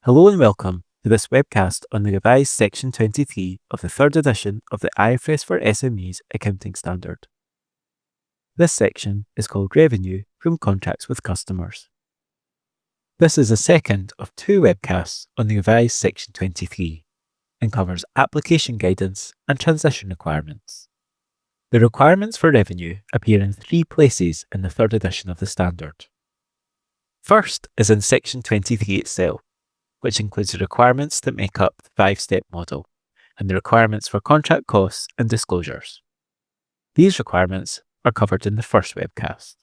Hello and welcome to this webcast on the revised Section 23 of the third edition of the IFRS for SMEs Accounting Standard. This section is called Revenue from Contracts with Customers. This is the second of two webcasts on the revised Section 23 and covers application guidance and transition requirements. The requirements for revenue appear in three places in the third edition of the standard. First is in Section 23 itself, which includes the requirements that make up the five-step model and the requirements for contract costs and disclosures. These requirements are covered in the first webcast.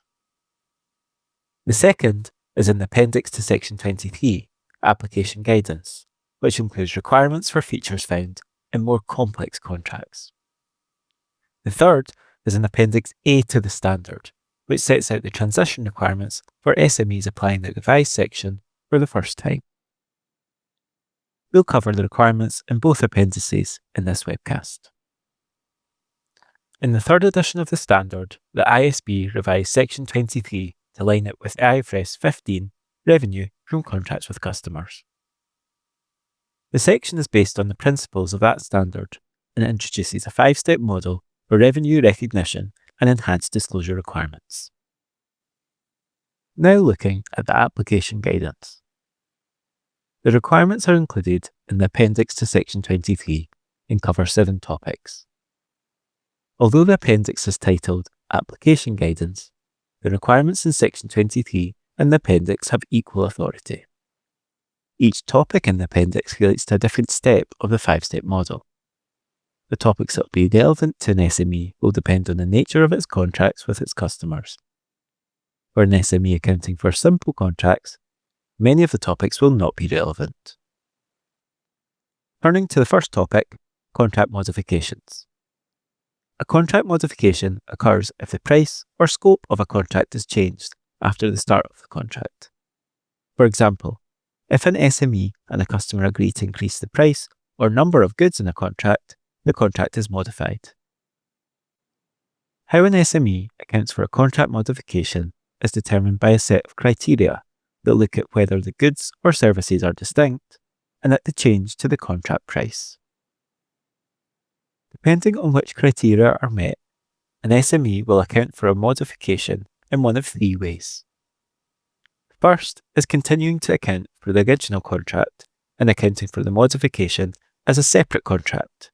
The second is in the appendix to Section 23, Application Guidance, which includes requirements for features found in more complex contracts. The third is in Appendix A to the standard, which sets out the transition requirements for SMEs applying the revised section for the first time. We'll cover the requirements in both appendices in this webcast. In the third edition of the standard, the ISB revised Section 23 to line it with IFRS 15, Revenue from Contracts with Customers. The section is based on the principles of that standard and introduces a five-step model for revenue recognition and enhanced disclosure requirements. Now looking at the application guidance. The requirements are included in the appendix to Section 23 and cover 7 topics. Although the appendix is titled Application Guidance, the requirements in Section 23 and the appendix have equal authority. Each topic in the appendix relates to a different step of the five-step model. The topics that will be relevant to an SME will depend on the nature of its contracts with its customers. For an SME accounting for simple contracts, many of the topics will not be relevant. Turning to the first topic, contract modifications. A contract modification occurs if the price or scope of a contract is changed after the start of the contract. For example, if an SME and a customer agree to increase the price or number of goods in a contract, the contract is modified. How an SME accounts for a contract modification is determined by a set of criteria that look at whether the goods or services are distinct and at the change to the contract price. Depending on which criteria are met, an SME will account for a modification in one of three ways. First is continuing to account for the original contract and accounting for the modification as a separate contract.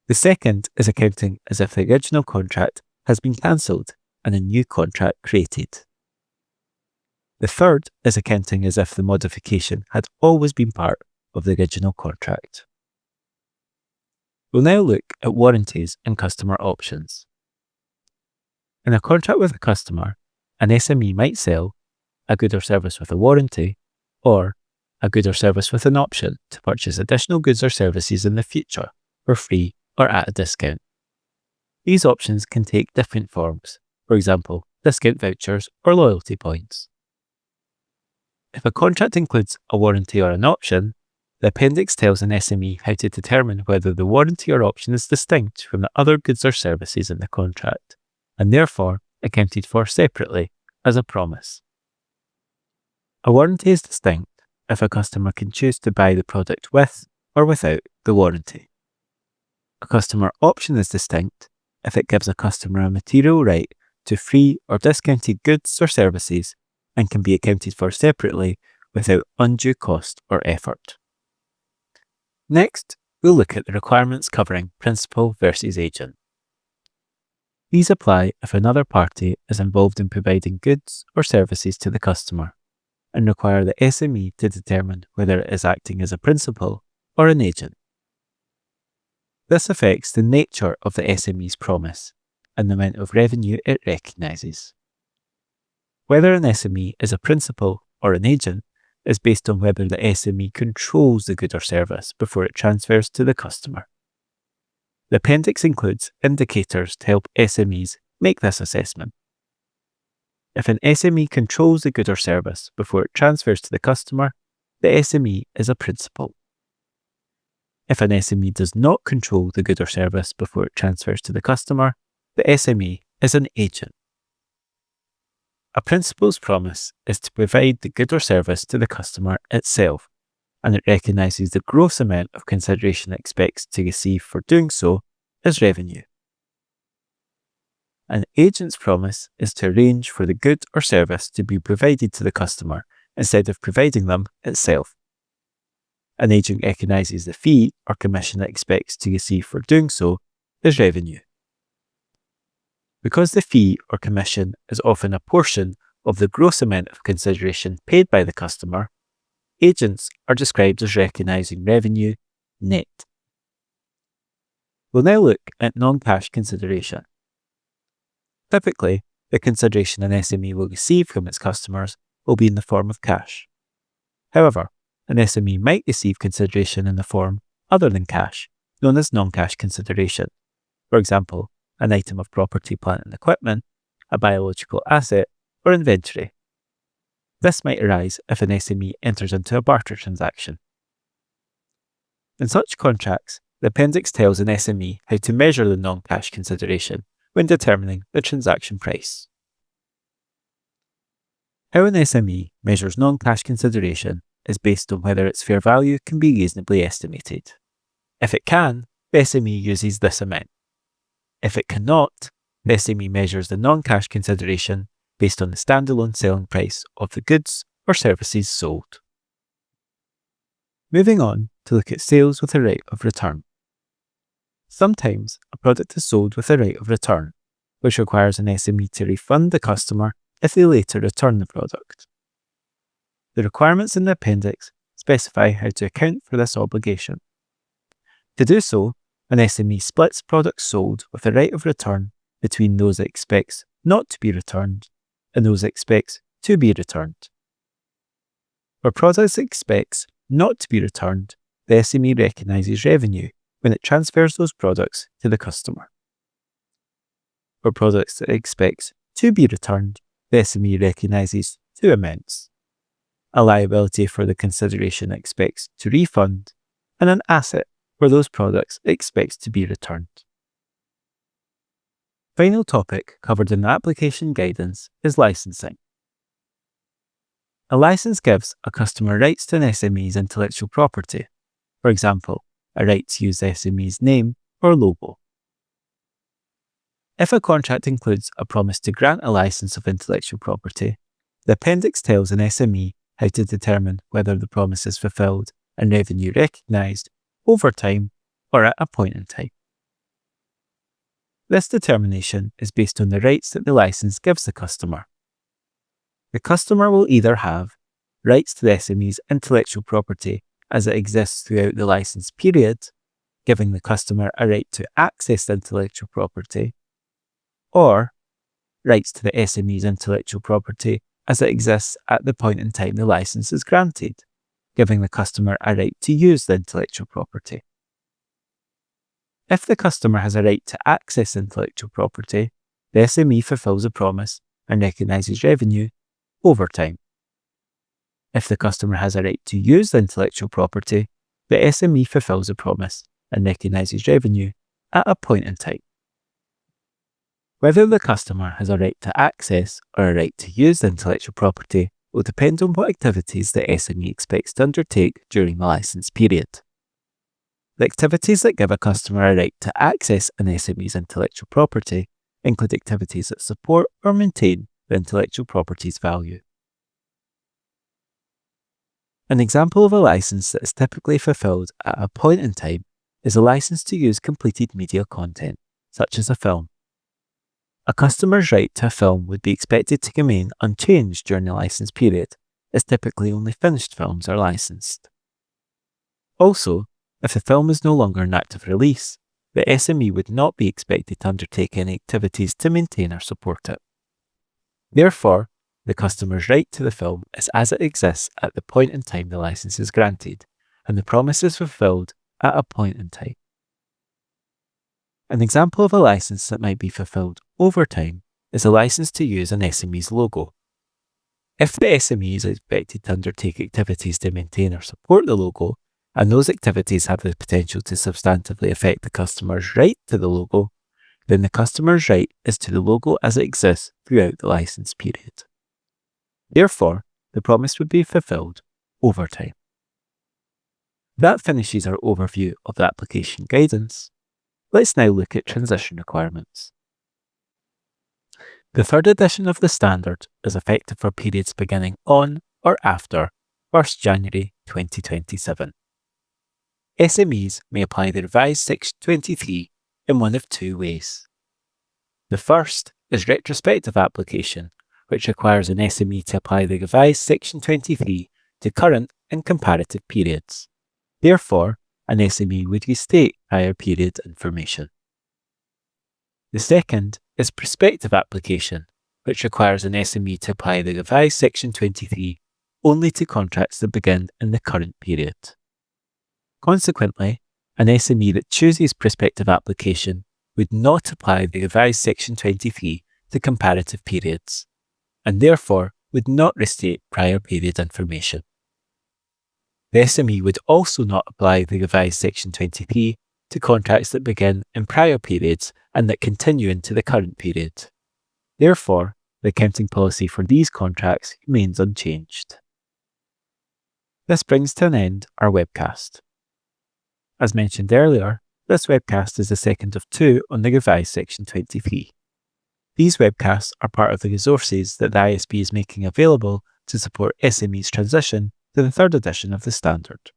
The second is accounting as if the original contract has been cancelled and a new contract created. The third is accounting as if the modification had always been part of the original contract. We'll now look at warranties and customer options. In a contract with a customer, an SME might sell a good or service with a warranty or a good or service with an option to purchase additional goods or services in the future for free or at a discount. These options can take different forms, for example, discount vouchers or loyalty points. If a contract includes a warranty or an option, the appendix tells an SME how to determine whether the warranty or option is distinct from the other goods or services in the contract, and therefore accounted for separately as a promise. A warranty is distinct if a customer can choose to buy the product with or without the warranty. A customer option is distinct if it gives a customer a material right to free or discounted goods or services and can be accounted for separately without undue cost or effort. Next, we'll look at the requirements covering principal versus agent. These apply if another party is involved in providing goods or services to the customer and require the SME to determine whether it is acting as a principal or an agent. This affects the nature of the SME's promise and the amount of revenue it recognises. Whether an SME is a principal or an agent is based on whether the SME controls the good or service before it transfers to the customer. The appendix includes indicators to help SMEs make this assessment. If an SME controls the good or service before it transfers to the customer, the SME is a principal. If an SME does not control the good or service before it transfers to the customer, the SME is an agent. A principal's promise is to provide the good or service to the customer itself, and it recognises the gross amount of consideration it expects to receive for doing so as revenue. An agent's promise is to arrange for the good or service to be provided to the customer instead of providing them itself. An agent recognises the fee or commission it expects to receive for doing so as revenue. Because the fee or commission is often a portion of the gross amount of consideration paid by the customer, agents are described as recognising revenue net. We'll now look at non-cash consideration. Typically, the consideration an SME will receive from its customers will be in the form of cash. However, an SME might receive consideration in the form other than cash, known as non-cash consideration. For example, an item of property, plant and equipment, a biological asset, or inventory. This might arise if an SME enters into a barter transaction. In such contracts, the appendix tells an SME how to measure the non-cash consideration when determining the transaction price. How an SME measures non-cash consideration is based on whether its fair value can be reasonably estimated. If it can, the SME uses this amount. If it cannot, the SME measures the non-cash consideration based on the standalone selling price of the goods or services sold. Moving on to look at sales with a right of return. Sometimes a product is sold with a right of return, which requires an SME to refund the customer if they later return the product. The requirements in the appendix specify how to account for this obligation. To do so, an SME splits products sold with a right of return between those it expects not to be returned and those it expects to be returned. For products it expects not to be returned, the SME recognises revenue when it transfers those products to the customer. For products that it expects to be returned, the SME recognises two amounts: a liability for the consideration it expects to refund, and an asset for those products it expects to be returned. Final topic covered in the application guidance is licensing. A license gives a customer rights to an SME's intellectual property, for example, a right to use the SME's name or logo. If a contract includes a promise to grant a license of intellectual property, the appendix tells an SME how to determine whether the promise is fulfilled and revenue recognised over time or at a point in time. This determination is based on the rights that the license gives the customer. The customer will either have rights to the SME's intellectual property as it exists throughout the license period, giving the customer a right to access the intellectual property, or rights to the SME's intellectual property as it exists at the point in time the license is granted, giving the customer a right to use the intellectual property. If the customer has a right to access intellectual property, the SME fulfills a promise and recognises revenue over time. If the customer has a right to use the intellectual property, the SME fulfills a promise and recognises revenue at a point in time. Whether the customer has a right to access or a right to use the intellectual property will depend on what activities the SME expects to undertake during the license period. The activities that give a customer a right to access an SME's intellectual property include activities that support or maintain the intellectual property's value. An example of a license that is typically fulfilled at a point in time is a license to use completed media content, such as a film. A customer's right to a film would be expected to remain unchanged during the license period, as typically only finished films are licensed. Also, if the film is no longer in active release, the SME would not be expected to undertake any activities to maintain or support it. Therefore, the customer's right to the film is as it exists at the point in time the license is granted, and the promise is fulfilled at a point in time. An example of a license that might be fulfilled over time is a license to use an SME's logo. If the SME is expected to undertake activities to maintain or support the logo, and those activities have the potential to substantively affect the customer's right to the logo, then the customer's right is to the logo as it exists throughout the license period. Therefore, the promise would be fulfilled over time. That finishes our overview of the application guidance. Let's now look at transition requirements. The third edition of the standard is effective for periods beginning on or after 1st January 2027. SMEs may apply the revised Section 23 in one of two ways. The first is retrospective application, which requires an SME to apply the revised Section 23 to current and comparative periods. Therefore, an SME would restate prior period information. The second is prospective application, which requires an SME to apply the revised Section 23 only to contracts that begin in the current period. Consequently, an SME that chooses prospective application would not apply the revised Section 23 to comparative periods, and therefore would not restate prior period information. The SME would also not apply the revised Section 23 to contracts that begin in prior periods and that continue into the current period. Therefore, the accounting policy for these contracts remains unchanged. This brings to an end our webcast. As mentioned earlier, this webcast is the second of two on the revised Section 23. These webcasts are part of the resources that the ISB is making available to support SMEs' transition to the third edition of the standard.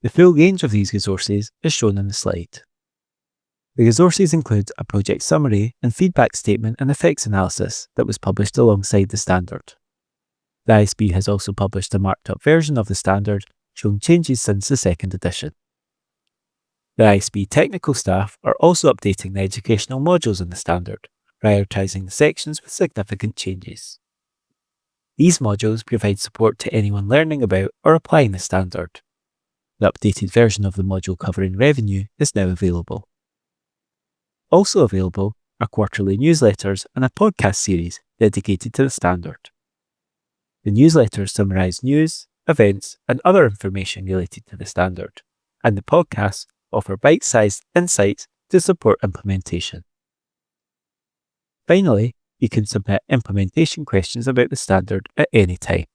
The full range of these resources is shown in the slide. The resources include a project summary and feedback statement and effects analysis that was published alongside the standard. The ISB has also published a marked up version of the standard showing changes since the second edition. The ISB technical staff are also updating the educational modules in the standard, prioritising the sections with significant changes. These modules provide support to anyone learning about or applying the standard. The updated version of the module covering revenue is now available. Also available are quarterly newsletters and a podcast series dedicated to the standard. The newsletters summarise news, events, and other information related to the standard, and the podcasts offer bite-sized insights to support implementation. Finally, you can submit implementation questions about the standard at any time.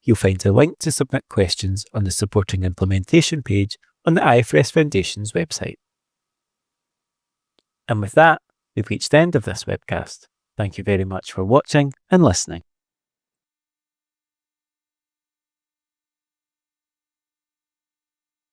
You'll find a link to submit questions on the supporting implementation page on the IFRS Foundation's website. And with that, we've reached the end of this webcast. Thank you very much for watching and listening.